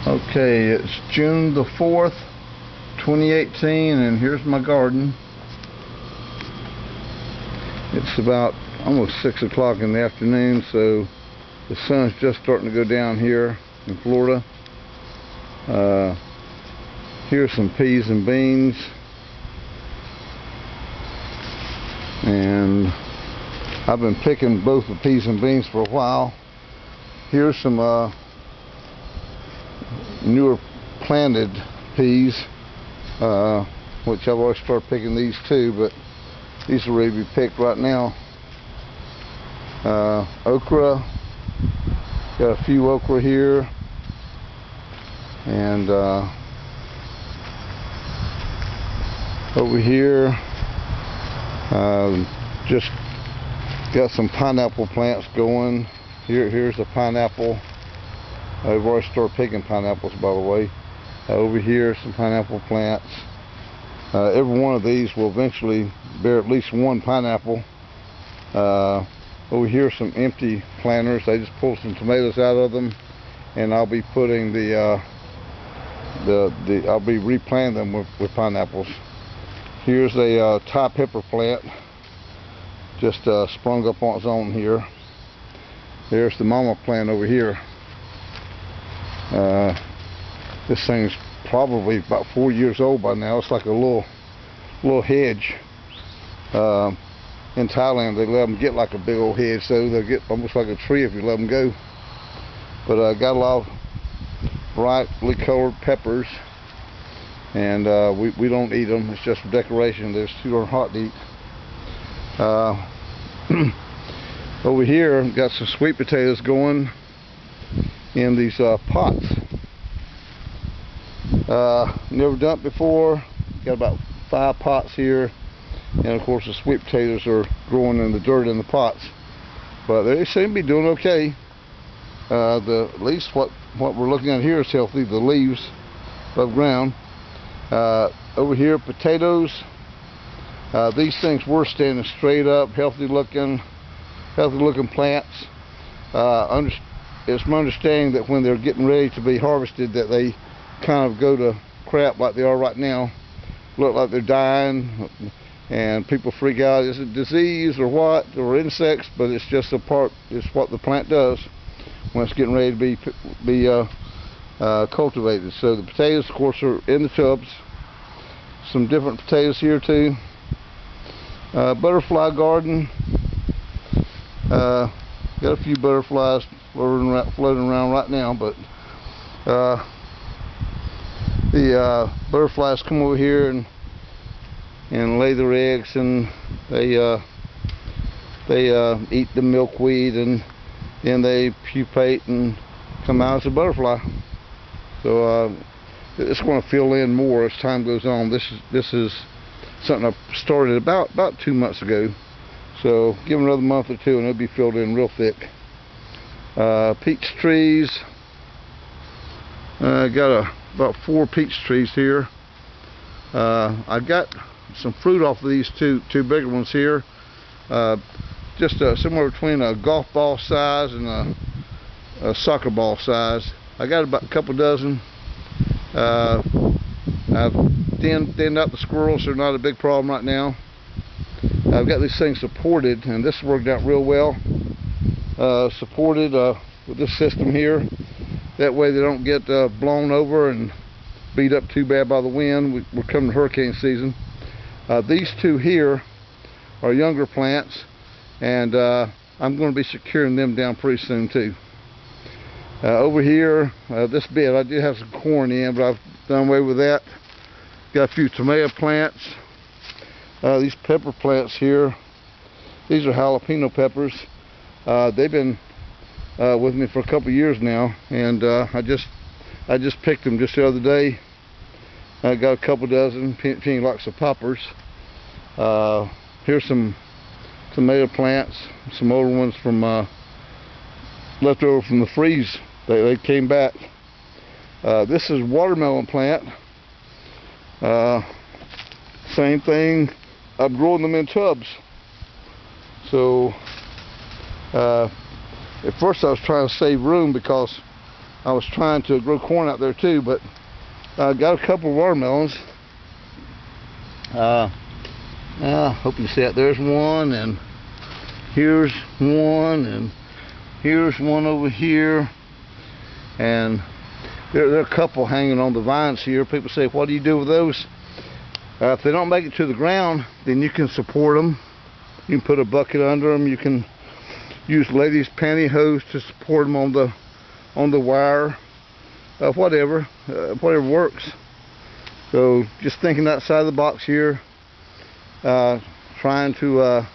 Okay, it's June the 4th, 2018, and here's my garden. It's about almost 6 o'clock in the afternoon, so the sun's just starting to go down here in Florida. Here's some peas and beans, and I've been picking both the peas and beans for a while. Here's some newer planted peas, which I've already started picking these too, but these are ready to be picked right now. Okra, got a few okra here, and over here just got some pineapple plants going. Here's a pineapple. I've already started picking pineapples, by the way. Over here, some pineapple plants. Every one of these will eventually bear at least one pineapple. Over here, some empty planters. I just pulled some tomatoes out of them, and I'll be putting I'll be replanting them with pineapples. Here's a Thai pepper plant, just sprung up on its own here. There's the mama plant over here. This thing's probably about 4 years old by now. It's like a little hedge. In Thailand, they let them get like a big old hedge, so they'll get almost like a tree if you let them go. But I got a lot of brightly colored peppers, and we don't eat them. It's just for decoration. They're too darn hot to eat. Over here, got some sweet potatoes going in these pots. Never done it before. Got about 5 pots here, and of course the sweet potatoes are growing in the dirt in the pots, but they seem to be doing okay. At least what we're looking at here is healthy. The leaves above ground. Over here, potatoes. These things were standing straight up, healthy looking plants. It's my understanding that when they're getting ready to be harvested, that they kind of go to crap like they are right now. Look like they're dying, and people freak out. Is it disease or what, or insects? But it's just it's what the plant does when it's getting ready to be cultivated. So the potatoes, of course, are in the tubs. Some different potatoes here too. Butterfly garden. Got a few butterflies floating around right now, but the butterflies come over here and lay their eggs, and they eat the milkweed, and then they pupate and come out as a butterfly. So it's going to fill in more as time goes on. This is something I started about 2 months ago. So give them another month or two and it'll be filled in real thick. Peach trees. Got about 4 peach trees here. I got some fruit off of these two bigger ones here. Just somewhere between a golf ball size and a soccer ball size. I got about a couple dozen. I've thinned out the squirrels. They're not a big problem right now. I've got these things supported, and this worked out real well. Supported with this system here. That way they don't get blown over and beat up too bad by the wind. We're coming to hurricane season. These two here are younger plants, and I'm going to be securing them down pretty soon too. Over here, this bed, I do have some corn in, but I've done away with that. Got a few tomato plants. These pepper plants here, these are jalapeno peppers. They've been with me for a couple years now, and I just picked them just the other day. I got a couple dozen, pink lots of poppers. Here's some tomato plants, some older ones from left over from the freeze. They came back. This is watermelon plant. Same thing. I'm growing them in tubs. So at first I was trying to save room because I was trying to grow corn out there too, but I got a couple of watermelons. Hope you see it. There's one, and here's one, and here's one over here, and there are a couple hanging on the vines here. People say, what do you do with those? If they don't make it to the ground, then you can support them. You can put a bucket under them. You can use ladies' pantyhose to support them on the wire. Whatever works. So just thinking outside the box here, trying to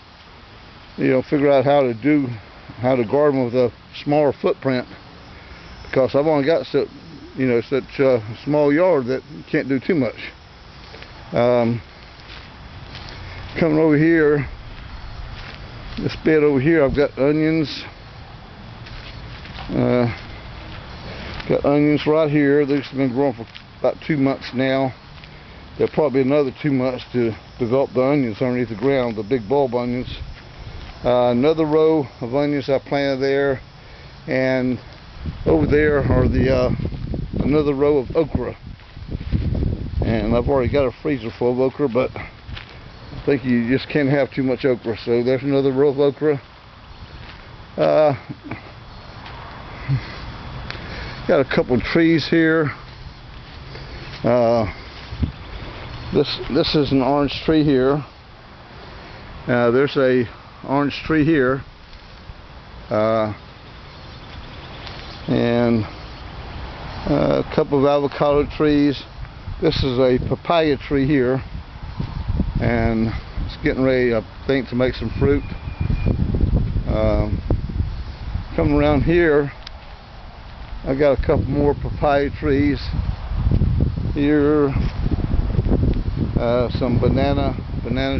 figure out how to garden with a smaller footprint, because I've only got such a small yard that you can't do too much. Coming over here, this bed over here, I've got onions. Got onions right here. These have been growing for about 2 months now. There'll probably be another 2 months to develop the onions underneath the ground, the big bulb onions. Another row of onions I planted there, and over there are another row of okra. And I've already got a freezer full of okra, but I think you just can't have too much okra. So there's another row of okra. Got a couple of trees here. This is an orange tree here. There's a orange tree here, and a couple of avocado trees. This is a papaya tree here, and it's getting ready, I think, to make some fruit. Coming around here, I got a couple more papaya trees here, some banana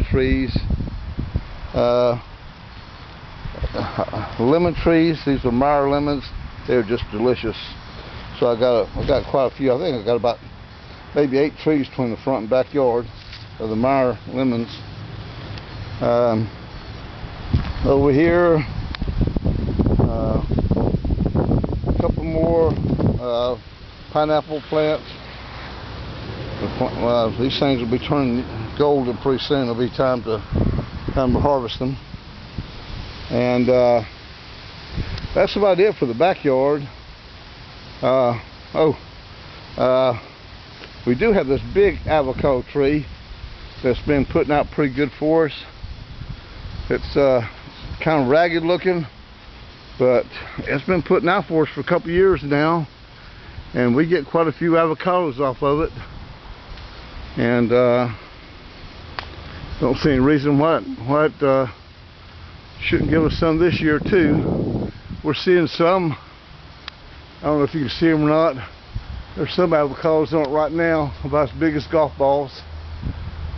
trees, lemon trees. These are Meyer lemons. They're just delicious. So I got quite a few. I think I got about maybe 8 trees between the front and backyard of the Meyer lemons. Over here, a couple more pineapple plants. These things will be turning golden pretty soon. It'll be time to harvest them. And that's about it for the backyard. We do have this big avocado tree that's been putting out pretty good for us. It's kind of ragged looking, but it's been putting out for us for a couple years now, and we get quite a few avocados off of it. And don't see any reason why it shouldn't give us some this year too. We're seeing some. I don't know if you can see them or not. There's some avocados on it right now, about as big as golf balls.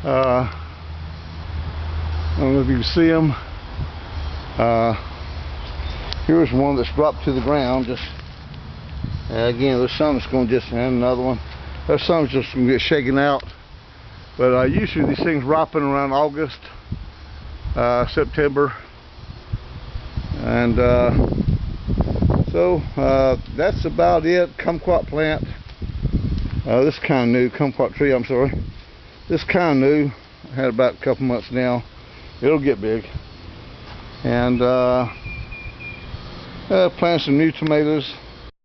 I don't know if you can see them. Here's one that's dropped to the ground. Just again, there's some that's going to just, and another one. There's some that's just going to get shaken out. But usually these things ripen around August, September, and so that's about it. Kumquat plant. This kind of new kumquat tree. I'm sorry. This kind of new. I had about a couple months now. It'll get big. And plant some new tomatoes.